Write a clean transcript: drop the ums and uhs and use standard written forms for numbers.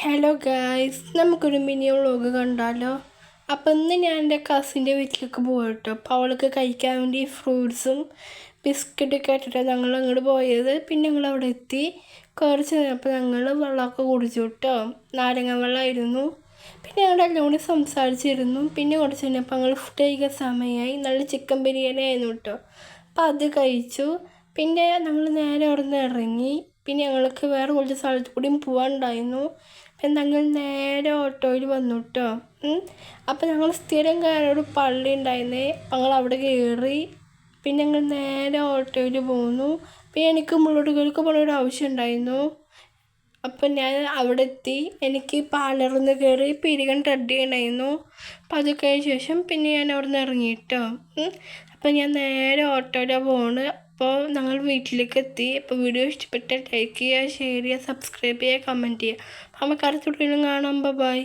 Hello guys, നമുക്കൊരു mini vlog കണ്ടാലോ? അപ്പം ഇന്ന് ഞാൻ എൻ്റെ കസിൻ്റെ വീട്ടിലേക്ക് പോയിട്ടോ. അപ്പോൾ അവൾക്ക് കഴിക്കാൻ വേണ്ടി ഫ്രൂട്ട്സും ബിസ്ക്കറ്റൊക്കെ ആയിട്ടിട്ടാണ് ഞങ്ങൾ അങ്ങോട്ട് പോയത്. പിന്നെ ഞങ്ങൾ അവിടെ എത്തി കുറച്ച് നേരപ്പോൾ ഞങ്ങൾ വെള്ളമൊക്കെ കുടിച്ചു കേട്ടോ. നാരങ്ങ വെള്ളമായിരുന്നു. പിന്നെ ഞങ്ങളുടെ എല്ലാം കൂടി സംസാരിച്ചിരുന്നു. പിന്നെ കുറച്ച് കഴിഞ്ഞപ്പോൾ ഞങ്ങൾ ഫുഡ് കഴിക്കാൻ സമയമായി. നല്ല ചിക്കൻ ബിരിയാണി ആയിരുന്നു കേട്ടോ. അപ്പോൾ അത് കഴിച്ചു. പിന്നെ ഞങ്ങൾ നേരെ അവിടെ നിന്ന് ഇറങ്ങി. പിന്നെ ഞങ്ങൾക്ക് വേറെ കുറച്ച് സ്ഥലത്ത് കൂടിയും പോകാനുണ്ടായിരുന്നു. പിന്നെ ഞങ്ങൾ നേരെ ഓട്ടോയിൽ വന്നു കേട്ടോ. അപ്പോൾ ഞങ്ങൾ സ്ഥിരം കയറൊരു പള്ളി ഉണ്ടായിരുന്നേ. ഞങ്ങൾ അവിടെ കയറി. പിന്നെ ഞങ്ങൾ നേരെ ഓട്ടോയിൽ പോന്നു. പിന്നെ എനിക്ക് മുള്ളോട്ടുകൾക്ക് പോകണ ഒരു ആവശ്യം ഉണ്ടായിരുന്നു. അപ്പം ഞാൻ അവിടെ എത്തി. എനിക്ക് പാർലറിൽ നിന്ന് കയറി പിരികൻ റെഡി ഉണ്ടായിരുന്നു. അപ്പം അത് കഴിഞ്ഞ ശേഷം പിന്നെ ഞാൻ അവിടെ നിന്ന് ഇറങ്ങി കേട്ടോ. അപ്പം ഞാൻ നേരെ ഓട്ടോയിലാണ് പോകുന്നത്. അപ്പോൾ ഞങ്ങൾ വീട്ടിലേക്ക് എത്തി. അപ്പോൾ വീഡിയോ ഇഷ്ടപ്പെട്ടാൽ ലൈക്ക് ചെയ്യുക, ഷെയർ ചെയ്യുക, സബ്സ്ക്രൈബ് ചെയ്യുക, കമൻറ്റ് ചെയ്യുക. അപ്പോൾ നമുക്ക് അടുത്ത വീഡിയോയിലും കാണാം. ബൈ.